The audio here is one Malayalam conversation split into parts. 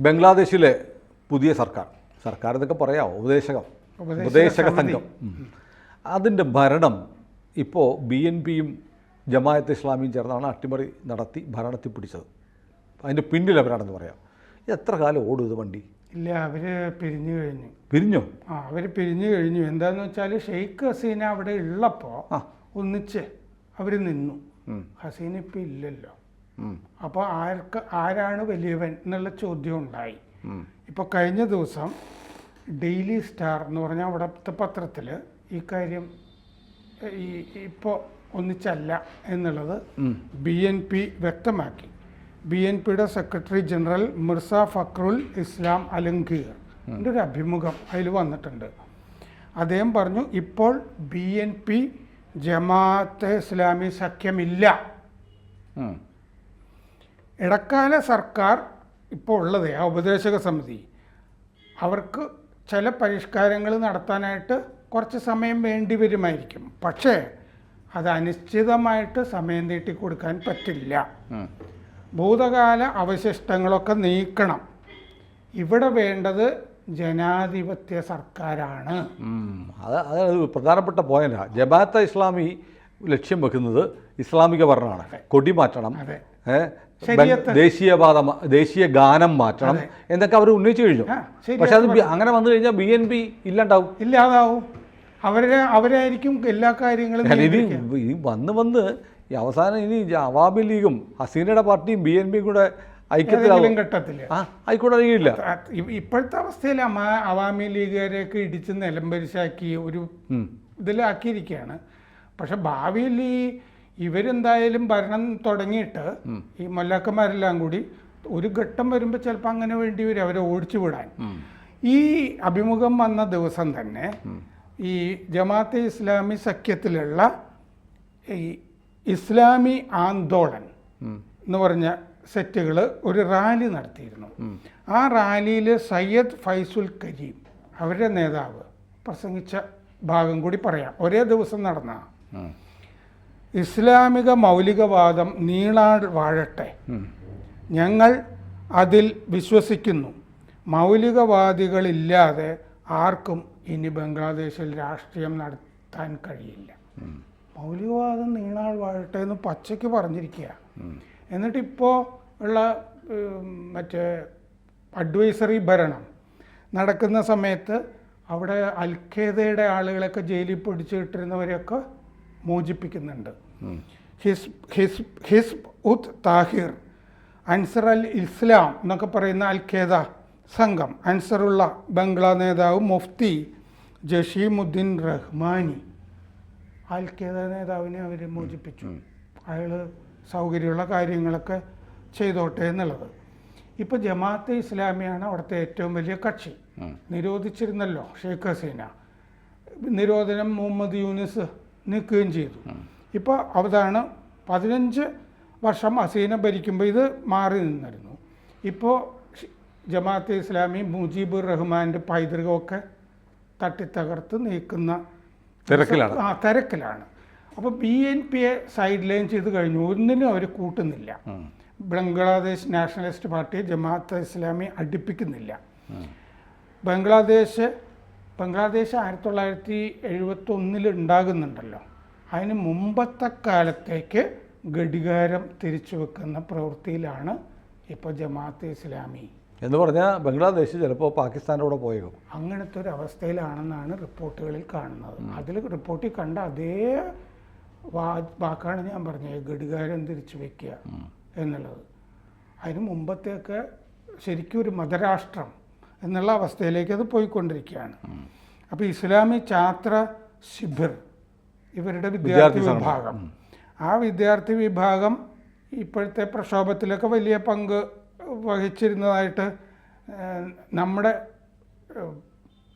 ബംഗ്ലാദേശിലെ പുതിയ സർക്കാർ എന്നൊക്കെ പറയാമോ, ഉപദേശക സംഘം, അതിൻ്റെ ഭരണം ഇപ്പോൾ BNPയും ജമാഅത്തെ ഇസ്ലാമിയും ചേർന്നാണ് അട്ടിമറി നടത്തി ഭരണത്തിൽ പിടിച്ചത്. അതിൻ്റെ പിന്നിൽ അവരാണെന്ന് പറയാം. എത്ര കാലം ഓടും ഇത് വണ്ടി? ഇല്ല, അവർ പിരിഞ്ഞു കഴിഞ്ഞു. പിരിഞ്ഞോ? അവർ പിരിഞ്ഞു കഴിഞ്ഞു. എന്താന്ന് വെച്ചാൽ ഷെയ്ഖ് ഹസീന അവിടെ ഉള്ളപ്പോൾ ഒന്നിച്ച് അവർ നിന്നു. ഹസീന ഇപ്പം ഇല്ലല്ലോ. അപ്പോൾ ആരാണ് വലിയവൻ എന്നുള്ള ചോദ്യം ഉണ്ടായി. ഇപ്പോൾ കഴിഞ്ഞ ദിവസം ഡെയിലി സ്റ്റാർ എന്ന് പറഞ്ഞാൽ അവിടുത്തെ പത്രത്തിൽ ഈ കാര്യം ഇപ്പോൾ ഒന്നിച്ചല്ല എന്നുള്ളത് BNP വ്യക്തമാക്കി. BNPയുടെ സെക്രട്ടറി ജനറൽ മിർസ ഫക്രുൽ ഇസ്ലാം അലംഗീർ ഒരു അഭിമുഖം അതിൽ വന്നിട്ടുണ്ട്. അദ്ദേഹം പറഞ്ഞു, ഇപ്പോൾ BNP ജമാഅത്തെ ഇസ്ലാമി സഖ്യമില്ല. ഇടക്കാല സർക്കാർ ഇപ്പോൾ ഉള്ളത് ആ ഉപദേശക സമിതി, അവർക്ക് ചില പരിഷ്കാരങ്ങൾ നടത്താനായിട്ട് കുറച്ച് സമയം വേണ്ടി വരുമായിരിക്കും. പക്ഷേ അത് അനിശ്ചിതമായിട്ട് സമയം നീട്ടിക്കൊടുക്കാൻ പറ്റില്ല. ഭൂതകാല അവശിഷ്ടങ്ങളൊക്കെ നീക്കണം. ഇവിടെ വേണ്ടത് ജനാധിപത്യ സർക്കാരാണ്. അത് പ്രധാനപ്പെട്ട പോയിന്റാണ്. ജമാഅത്തെ ഇസ്ലാമി ലക്ഷ്യം വെക്കുന്നത് ഇസ്ലാമിക ഭരണമാണ്. കൊടി മാറ്റണം, ദേശീയ ഗാനം മാറ്റണം എന്നൊക്കെ അവർ ഉന്നയിച്ചു കഴിഞ്ഞു. പക്ഷെ അത് അങ്ങനെ വന്നു കഴിഞ്ഞാൽ BNP ഇല്ലാതാവും. അവരായിരിക്കും എല്ലാ കാര്യങ്ങളും. ഈ വന്ന് ഈ അവസാനം ഇനി അവാമി ലീഗും ഹസീനയുടെ പാർട്ടിയും BNPയും കൂടെ ഐക്യത്തിലാവും ഘട്ടത്തില് ആയിക്കോട്ടെ അറിയില്ല. ഇപ്പോഴത്തെ അവസ്ഥയിൽ അവാമി ലീഗുകാരെയൊക്കെ ഇടിച്ച് നിലംപരിശാക്കി ഒരു ഇതിലാക്കിയിരിക്കുകയാണ്. പക്ഷെ ഭാവിയിൽ ഇവരെന്തായാലും ഭരണം തുടങ്ങിയിട്ട് ഈ മൊല്ലാക്കന്മാരെല്ലാം കൂടി ഒരു ഘട്ടം വരുമ്പോൾ ചിലപ്പോൾ അങ്ങനെ വേണ്ടി വരും അവരെ ഓടിച്ചു വിടാൻ. ഈ അഭിമുഖം വന്ന ദിവസം തന്നെ ഈ ജമാഅത്തെ ഇസ്ലാമി സഖ്യത്തിലുള്ള ഈ ഇസ്ലാമി ആന്തോളൻ എന്ന് പറഞ്ഞ സെറ്റുകൾ ഒരു റാലി നടത്തിയിരുന്നു. ആ റാലിയിൽ സയ്യദ് ഫൈസുൽ കരീം അവരുടെ നേതാവ് പ്രസംഗിച്ച ഭാഗം കൂടി പറയാം. ഒരേ ദിവസം നടന്ന ഇസ്ലാമിക മൗലികവാദം നീളാട് വാഴട്ടെ, ഞങ്ങൾ അതിൽ വിശ്വസിക്കുന്നു. മൗലികവാദികളില്ലാതെ ആർക്കും ഇനി ബംഗ്ലാദേശിൽ രാഷ്ട്രീയം നടത്താൻ കഴിയില്ല. മൗലികവാദം നീണാൾ വാഴട്ടെ എന്ന് പച്ചയ്ക്ക് പറഞ്ഞിരിക്കുക. എന്നിട്ടിപ്പോൾ ഉള്ള മറ്റേ അഡ്വൈസറി ഭരണം നടക്കുന്ന സമയത്ത് അവിടെ അൽഖയ്ദയുടെ ആളുകളൊക്കെ ജയിലിൽ പിടിച്ചിട്ടിരുന്നവരെയൊക്കെ മോചിപ്പിക്കുന്നുണ്ട്. ഹിസ്ബ് ഉത് താഹിർ, അൻസർ അൽ ഇസ്ലാം എന്നൊക്കെ പറയുന്ന അൽഖയ്ദ സംഘം, അൻസറുള്ള ബംഗ്ലാ നേതാവ് മുഫ്തി ജഷീമുദ്ദീൻ റഹ്മാനി, അൽഖയ്ദ നേതാവിനെ അവർ മോചിപ്പിച്ചു. അയാൾ സൗകര്യമുള്ള കാര്യങ്ങളൊക്കെ ചെയ്തോട്ടെ എന്നുള്ളത്. ഇപ്പോൾ ജമാഅത്തെ ഇസ്ലാമിയാണ് അവിടുത്തെ ഏറ്റവും വലിയ കക്ഷി. നിരോധിച്ചിരുന്നല്ലോ ഷെയ്ഖ് ഹസീന, നിരോധനം മുഹമ്മദ് യൂനിസ് നീക്കുകയും ചെയ്തു. ഇപ്പോൾ അതാണ് 15 വർഷം ഹസീന ഭരിക്കുമ്പോൾ ഇത് മാറി നിന്നിരുന്നു. ഇപ്പോൾ ജമാഅത്തെ ഇസ്ലാമി മുജീബുർ റഹ്മാൻ്റെ പൈതൃകമൊക്കെ തട്ടിത്തകർത്ത് നീക്കുന്ന തിരക്കിലാണ്. അപ്പോൾ BNPയെ സൈഡ് ലൈൻ ചെയ്ത് കഴിഞ്ഞു. ഒന്നിനും അവർ കൂട്ടുന്നില്ല. ബംഗ്ലാദേശ് നാഷണലിസ്റ്റ് പാർട്ടിയെ ജമാഅത്തെ ഇസ്ലാമി അടുപ്പിക്കുന്നില്ല. ബംഗ്ലാദേശ് 1971 ഉണ്ടാകുന്നുണ്ടല്ലോ, അതിന് മുമ്പത്തെ കാലത്തേക്ക് ഘടികാരം തിരിച്ചു വെക്കുന്ന പ്രവൃത്തിയിലാണ് ഇപ്പോൾ ജമാഅത്തെ ഇസ്ലാമി എന്ന് പറഞ്ഞാൽ ബംഗ്ലാദേശ് ചിലപ്പോൾ പാകിസ്ഥാനോടെ പോയേക്കും. അങ്ങനത്തെ ഒരു അവസ്ഥയിലാണെന്നാണ് റിപ്പോർട്ടുകളിൽ കാണുന്നത്. അതിൽ റിപ്പോർട്ടിൽ കണ്ട അതേ വാക്കാണ് ഞാൻ പറഞ്ഞത്, ഘടികാരം തിരിച്ചു വയ്ക്കുക എന്നുള്ളത്. അതിന് മുമ്പത്തെയൊക്കെ ശരിക്കും ഒരു മതരാഷ്ട്രം എന്നുള്ള അവസ്ഥയിലേക്ക് അത് പോയിക്കൊണ്ടിരിക്കുകയാണ്. അപ്പോൾ ഇസ്ലാമി ഛാത്ര ശിബിർ ഇവരുടെ വിദ്യാർത്ഥി വിഭാഗം, ആ വിദ്യാർത്ഥി വിഭാഗം ഇപ്പോഴത്തെ പ്രക്ഷോഭത്തിലൊക്കെ വലിയ പങ്ക് വഹിച്ചിരുന്നതായിട്ട് നമ്മുടെ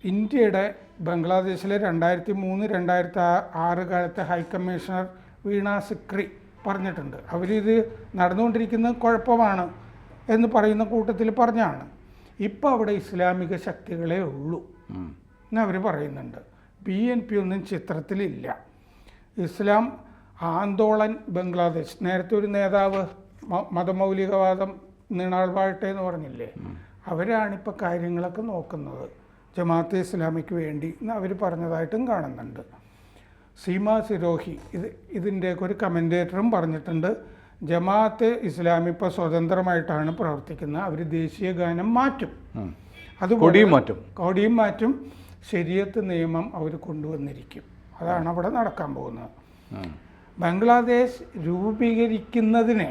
ഇന്ത്യയുടെ ബംഗ്ലാദേശിലെ 2003-2006 കാലത്തെ ഹൈക്കമ്മീഷണർ വീണ സിക്രി പറഞ്ഞിട്ടുണ്ട്. അവരിത് നടന്നുകൊണ്ടിരിക്കുന്നത് കുഴപ്പമാണ് എന്ന് പറയുന്ന കൂട്ടത്തിൽ പറഞ്ഞാണ്. ഇപ്പോൾ അവിടെ ഇസ്ലാമിക ശക്തികളേ ഉള്ളൂ എന്നവർ പറയുന്നുണ്ട്. BNP ഒന്നും ചിത്രത്തിലില്ല. ഇസ്ലാം ആന്തോളൻ ബംഗ്ലാദേശ്, നേരത്തെ ഒരു നേതാവ് മതമൗലികവാദം നീണാൾ വാഴട്ടെ എന്ന് പറഞ്ഞില്ലേ, അവരാണിപ്പോൾ കാര്യങ്ങളൊക്കെ നോക്കുന്നത് ജമാഅത്തെ ഇസ്ലാമിക്ക് വേണ്ടി എന്ന് അവർ പറഞ്ഞതായിട്ടും കാണുന്നുണ്ട്. സീമ സിരോഹി ഇതിൻ്റെയൊക്കെ ഒരു കമൻറ്റേറ്ററും പറഞ്ഞിട്ടുണ്ട്, ജമാഅത്തെ ഇസ്ലാമി ഇപ്പോൾ സ്വതന്ത്രമായിട്ടാണ് പ്രവർത്തിക്കുന്നത്, അവർ ദേശീയ ഗാനം മാറ്റും, അതുപോലെ കൊടിയും മാറ്റും, ശരീഅത്ത് നിയമം അവർ കൊണ്ടുവന്നിരിക്കും. അതാണ് അവിടെ നടക്കാൻ പോകുന്നത്. ബംഗ്ലാദേശ് രൂപീകരിക്കുന്നതിനെ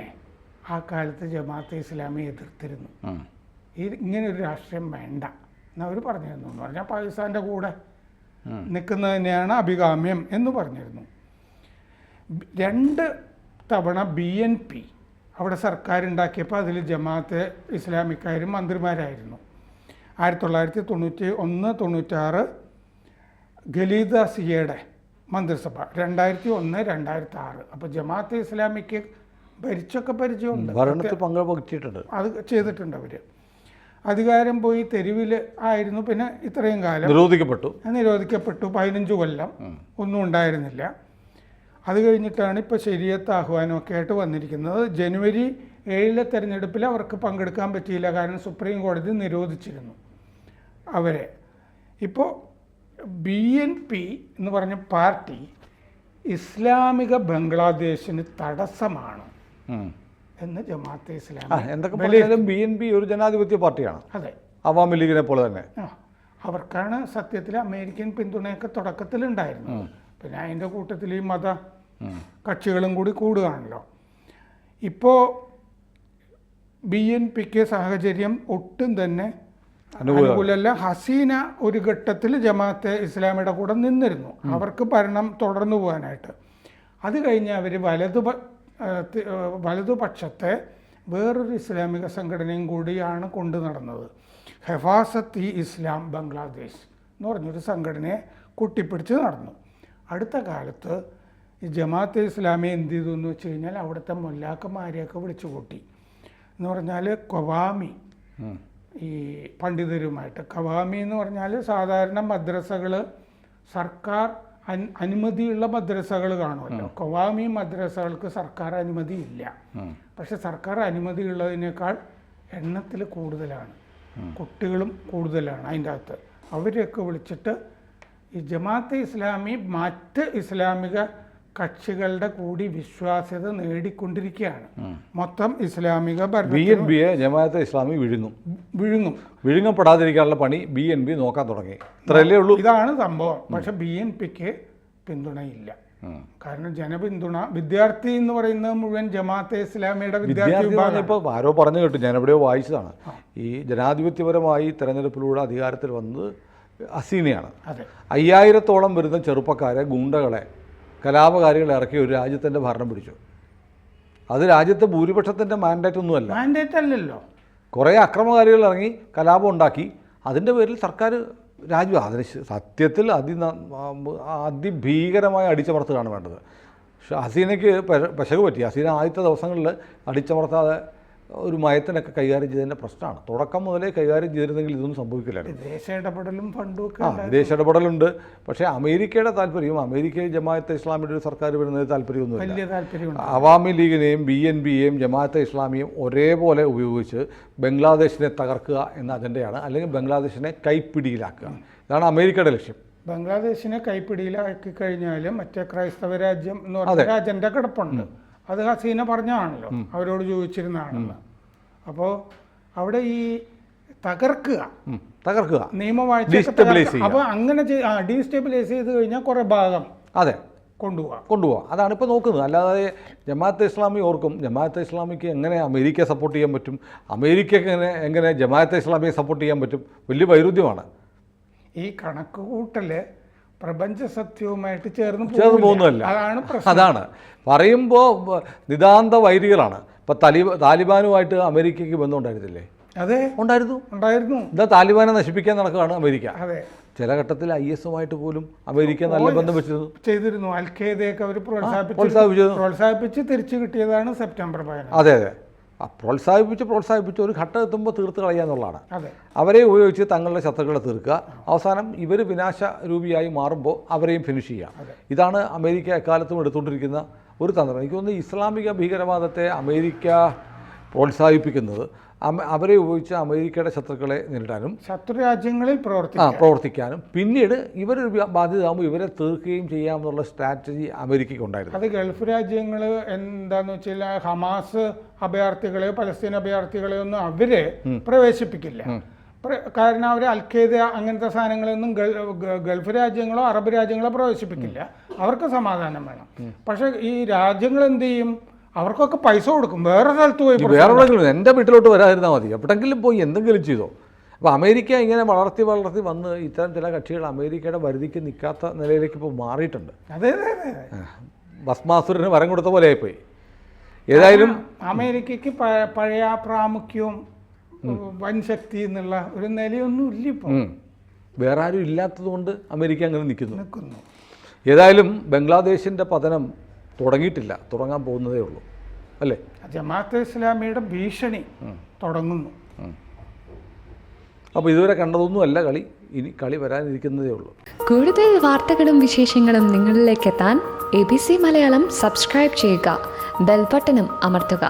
ആ കാലത്ത് ജമാഅത്തെ ഇസ്ലാമി എതിർത്തിരുന്നു. ഇങ്ങനൊരു രാഷ്ട്രീയം വേണ്ട എന്നവർ പറഞ്ഞിരുന്നു. എന്ന് പറഞ്ഞാൽ പാകിസ്ഥാൻ്റെ കൂടെ നിൽക്കുന്നത് തന്നെയാണ് അഭികാമ്യം എന്ന് പറഞ്ഞിരുന്നു. 2 തവണ BNP അവിടെ സർക്കാരുണ്ടാക്കിയപ്പോൾ അതിൽ ജമാഅത്തെ ഇസ്ലാമിക്കാരും മന്ത്രിമാരായിരുന്നു. 1991-96 ഖലീദ സിയയുടെ മന്ത്രിസഭ, 2001-2006. അപ്പോൾ ജമാഅത്തെ ഇസ്ലാമിക്ക് ഭരിച്ചൊക്കെ പരിചയമുണ്ട്, ഭരണത്തിൽ പങ്കുവഹിച്ചിട്ടുണ്ട്, അത് ചെയ്തിട്ടുണ്ട് അവർ. അധികാരം പോയി തെരുവിൽ ആയിരുന്നു. പിന്നെ ഇത്രയും കാലം നിരോധിക്കപ്പെട്ടു. 15 കൊല്ലം ഒന്നും ഉണ്ടായിരുന്നില്ല. അത് കഴിഞ്ഞിട്ടാണ് ഇപ്പോൾ ശരീഅത്ത് ആഹ്വാനമൊക്കെ ആയിട്ട് വന്നിരിക്കുന്നത്. ജനുവരി 7 തെരഞ്ഞെടുപ്പിൽ അവർക്ക് പങ്കെടുക്കാൻ പറ്റിയില്ല, കാരണം സുപ്രീം കോടതി നിരോധിച്ചിരുന്നു അവരെ. ഇപ്പോൾ BNP എന്ന് പറഞ്ഞ പാർട്ടി ഇസ്ലാമിക ബംഗ്ലാദേശിന് തടസ്സമാണ് എന്ന് ജമാഅത്തെ ഇസ്ലാമി. എന്തൊക്കെ പറഞ്ഞാലും BNP ഒരു ജനാധിപത്യ പാർട്ടിയാണ്. അതെ, അവാമി ലീഗിനെ പോലെ തന്നെ. അവർക്കാണ് സത്യത്തിൽ അമേരിക്കൻ പിന്തുണയൊക്കെ തുടക്കത്തിലുണ്ടായിരുന്നു. പിന്നെ അതിൻ്റെ കൂട്ടത്തിൽ ഈ മത കക്ഷികളും കൂടി കൂടുകയാണല്ലോ. ഇപ്പോൾ BNPക്ക് സാഹചര്യം ഒട്ടും തന്നെ അനുകൂലമല്ല. ഹസീന ഒരു ഘട്ടത്തിൽ ജമാഅത്തെ ഇസ്ലാമിയുടെ കൂടെ നിന്നിരുന്നു, അവർക്ക് ഭരണം തുടർന്നു പോകാനായിട്ട്. അത് കഴിഞ്ഞ് അവർ വലതുപക്ഷത്തെ വേറൊരു ഇസ്ലാമിക സംഘടനയും കൂടിയാണ് കൊണ്ടു നടന്നത്. ഹെഫാസത്ത് ഇ ഇസ്ലാം ബംഗ്ലാദേശ് എന്ന് പറഞ്ഞൊരു സംഘടനയെ കൂട്ടിപ്പിടിച്ച് നടന്നു. അടുത്ത കാലത്ത് ഈ ജമാഅത്തെ ഇസ്ലാമി എന്ത് ചെയ്തു എന്ന് വെച്ച് കഴിഞ്ഞാൽ അവിടുത്തെ മുല്ലാക്കന്മാരെയൊക്കെ വിളിച്ചു കൂട്ടി. എന്ന് പറഞ്ഞാൽ ഖവാമി, ഈ പണ്ഡിതരുമായിട്ട്. ഖവാമി എന്ന് പറഞ്ഞാൽ സാധാരണ മദ്രസകൾ, സർക്കാർ അനുമതിയുള്ള മദ്രസകൾ കാണുമല്ലോ. ഖവാമി മദ്രസകൾക്ക് സർക്കാർ അനുമതി ഇല്ല, പക്ഷെ സർക്കാർ അനുമതി ഉള്ളതിനേക്കാൾ എണ്ണത്തിൽ കൂടുതലാണ്, കുട്ടികളും കൂടുതലാണ് അതിൻ്റെ അകത്ത്. അവരെയൊക്കെ വിളിച്ചിട്ട് ഈ ജമാഅത്തെ ഇസ്ലാമി മറ്റ് ഇസ്ലാമിക കക്ഷികളുടെ കൂടി വിശ്വാസ്യത നേടിക്കൊണ്ടിരിക്കുകയാണ്. മൊത്തം ഇസ്ലാമിക BNPയെ ജമാഅത്തെ ഇസ്ലാമി വിഴുങ്ങപ്പെടാതിരിക്കാനുള്ള പണി BNP നോക്കാൻ തുടങ്ങി. ഇത്രയല്ലേ ഉള്ളൂ. ഇതാണ് സംഭവം. പക്ഷെ BNPക്ക് പിന്തുണയില്ല. കാരണം ജനപിന്തുണ, വിദ്യാർത്ഥി എന്ന് പറയുന്നത് മുഴുവൻ ജമാഅത്തെ ഇസ്ലാമിയുടെ വിദ്യാർത്ഥി വിഭാഗം. ഇപ്പോൾ ആരോ പറഞ്ഞു കേട്ടു, ഞാൻ എവിടെയോ വായിച്ചതാണ്, ഈ ജനാധിപത്യപരമായി തെരഞ്ഞെടുപ്പിലൂടെ അധികാരത്തിൽ വന്നത് ഹസീനയാണ്. 5000-ഓളം വരുന്ന ചെറുപ്പക്കാരെ, ഗുണ്ടകളെ, കലാപകാരികളെ ഇറക്കി ഒരു രാജ്യത്തിൻ്റെ ഭരണം പിടിച്ചു. അത് രാജ്യത്തെ ഭൂരിപക്ഷത്തിൻ്റെ മാൻഡേറ്റ് ഒന്നുമല്ല. മാൻഡേറ്റ് അല്ലല്ലോ. കുറേ അക്രമകാരികൾ ഇറങ്ങി കലാപം ഉണ്ടാക്കി, അതിൻ്റെ പേരിൽ സർക്കാർ രാജ്യം അതിന് സത്യത്തിൽ അതിഭീകരമായ അടിച്ചമർത്തുകയാണ് വേണ്ടത്. പക്ഷേ ഹസീനയ്ക്ക് പെശക് പറ്റി. ഹസീന ആദ്യത്തെ ദിവസങ്ങളിൽ അടിച്ചമർത്താതെ ഒരു മയത്തിനൊക്കെ കൈകാര്യം ചെയ്തതിൻ്റെ പ്രശ്നമാണ്. തുടക്കം മുതലേ കൈകാര്യം ചെയ്തിരുന്നെങ്കിൽ ഇതൊന്നും സംഭവിക്കില്ലായിരുന്നു. വിദേശ ഇടപെടലും ഫണ്ടും വിദേശ ഇടപെടലുണ്ട്. പക്ഷേ അമേരിക്കയുടെ താല്പര്യം, അമേരിക്കയിൽ ജമാഅത്തെ ഇസ്ലാമിയുടെ ഒരു സർക്കാർ വരുന്നത് താല്പര്യമൊന്നുമില്ല. അവാമി ലീഗിനെയും BNPയെയും ജമാഅത്തെ ഇസ്ലാമിയെയും ഒരേപോലെ ഉപയോഗിച്ച് ബംഗ്ലാദേശിനെ തകർക്കുക എന്ന അജണ്ടയാണ്, അല്ലെങ്കിൽ ബംഗ്ലാദേശിനെ കൈപ്പിടിയിലാക്കുക. ഇതാണ് അമേരിക്കയുടെ ലക്ഷ്യം. ബംഗ്ലാദേശിനെ കൈപ്പിടിയിലാക്കി കഴിഞ്ഞാലും മറ്റേ ക്രൈസ്തവ രാജ്യം എന്ന് പറഞ്ഞ അജണ്ട കിടപ്പുണ്ട്. അത് ഹസീന പറഞ്ഞാണല്ലോ, അവരോട് ചോദിച്ചിരുന്നതാണെന്ന്. അപ്പോൾ അവിടെ ഈ തകർക്കുക നിയമവാഴ്ച, അപ്പോൾ അങ്ങനെ ഡീസ്റ്റെബിലൈസ് ചെയ്ത് കഴിഞ്ഞാൽ കുറേ ഭാഗം കൊണ്ടുപോകാം. അതാണ് ഇപ്പോൾ നോക്കുന്നത്. അല്ലാതെ ജമാഅത്തെ ഇസ്ലാമി ഓർക്കും ജമാഅത്തെ ഇസ്ലാമിക്ക് എങ്ങനെ അമേരിക്കയെ സപ്പോർട്ട് ചെയ്യാൻ പറ്റും, അമേരിക്കയ്ക്ക് എങ്ങനെ ജമാഅത്തെ ഇസ്ലാമിയെ സപ്പോർട്ട് ചെയ്യാൻ പറ്റും, വലിയ വൈരുദ്ധ്യമാണ്. ഈ കണക്ക് കൂട്ടല് പ്രപഞ്ച സത്യവുമായിട്ട് ചേർന്ന് പോകുന്നതല്ല. അതാണ് പറയുമ്പോൾ നിതാന്ത വൈരികളാണ്. ഇപ്പം താലിബാനുമായിട്ട് അമേരിക്കയ്ക്ക് ബന്ധം ഉണ്ടായിരുന്നില്ലേ? അതെ, ഉണ്ടായിരുന്നു. ഇതാ താലിബാനെ നശിപ്പിക്കാൻ നടക്കുകയാണ് അമേരിക്ക. ചില ഘട്ടത്തിൽ IS-ഉമായിട്ട് പോലും അമേരിക്ക നല്ല ബന്ധം ചെയ്തിരുന്നു. അൽഖയ്ദയൊക്കെ അവർ പ്രോത്സാഹിപ്പിച്ച് തിരിച്ചു കിട്ടിയതാണ് സെപ്റ്റംബർ 11. അതെ, പ്രോത്സാഹിപ്പിച്ച് ഒരു ഘട്ടം എത്തുമ്പോൾ തീർത്ത് കളയുക എന്നുള്ളതാണ്. അവരെ ഉപയോഗിച്ച് തങ്ങളുടെ ശത്രുക്കളെ തീർക്കുക, അവസാനം ഇവർ വിനാശരൂപിയായി മാറുമ്പോൾ അവരെയും ഫിനിഷ് ചെയ്യുക. ഇതാണ് അമേരിക്ക എക്കാലത്തും എടുത്തുകൊണ്ടിരിക്കുന്ന ഒരു തന്ത്രം. എനിക്ക് തോന്നുന്നു ഇസ്ലാമിക ഭീകരവാദത്തെ അമേരിക്ക പ്രോത്സാഹിപ്പിക്കുന്നത് അവരെ ഉപയോഗിച്ച് അമേരിക്കയുടെ ശത്രുക്കളെ നേരിടാനും ശത്രു രാജ്യങ്ങളിൽ പ്രവർത്തിക്കാനും പിന്നീട് ഇവരൊരു ബാധ്യതയാകുമ്പോൾ ഇവരെ തീർക്കുകയും ചെയ്യാമെന്നുള്ള സ്ട്രാറ്റജി അമേരിക്കയ്ക്ക് ഉണ്ടായിരുന്നു. അത് ഗൾഫ് രാജ്യങ്ങൾ എന്താന്ന് വെച്ചാൽ ഹമാസ് അഭയാർത്ഥികളെയോ പലസ്തീൻ അഭയാർത്ഥികളെയോ ഒന്നും അവര് പ്രവേശിപ്പിക്കില്ല. കാരണം അവർ അൽഖയ്ദ അങ്ങനത്തെ സാധനങ്ങളൊന്നും ഗൾഫ് രാജ്യങ്ങളോ അറബ് രാജ്യങ്ങളോ പ്രവേശിപ്പിക്കില്ല. അവർക്ക് സമാധാനം വേണം. പക്ഷെ ഈ രാജ്യങ്ങൾ എന്ത് ചെയ്യും? അവർക്കൊക്കെ പൈസ കൊടുക്കും. വേറെ സ്ഥലത്ത് പോയി വേറെ എൻ്റെ വീട്ടിലോട്ട് വരാതിരുന്നാൽ മതി, എവിടെങ്കിലും പോയി എന്തെങ്കിലും ചെയ്തോ. അപ്പോൾ അമേരിക്ക ഇങ്ങനെ വളർത്തി വന്ന് ഇത്തരം ചില കക്ഷികൾ അമേരിക്കയുടെ പരിധിക്ക് നിൽക്കാത്ത നിലയിലേക്ക് ഇപ്പോൾ മാറിയിട്ടുണ്ട്. അതെ ഭസ്മാസുരന് വരം കൊടുത്ത പോലെ ആയിപ്പോയി. ഏതായാലും അമേരിക്കയ്ക്ക് പഴയ പ്രാമുഖ്യവും വൻ ശക്തി എന്നുള്ള ഒരു നിലയൊന്നും ഇല്ല ഇപ്പോൾ. വേറെ ആരും ഇല്ലാത്തത് കൊണ്ട് അമേരിക്ക അങ്ങനെ നിൽക്കുന്നു. ഏതായാലും ബംഗ്ലാദേശിൻ്റെ പതനം തുടങ്ങിയിട്ടില്ല, തുടങ്ങാൻ പോകുന്നതേ ഉള്ളൂ അല്ലേ? ജമാഅത്തെ ഇസ്ലാമിയുടെ ഭീഷണി തുടങ്ങുന്നു. അപ്പോൾ ഇതുവരെ കണ്ടതൊന്നുമല്ല കളി, ഇനി കളി വരാനിരിക്കുന്നതേ ഉള്ളൂ. കൂടുതൽ വാർത്തകളും വിശേഷങ്ങളും നിങ്ങളിലേക്ക് എത്താൻ ABC മലയാളം സബ്സ്ക്രൈബ് ചെയ്യുക, ബെൽബട്ടനും അമർത്തുക.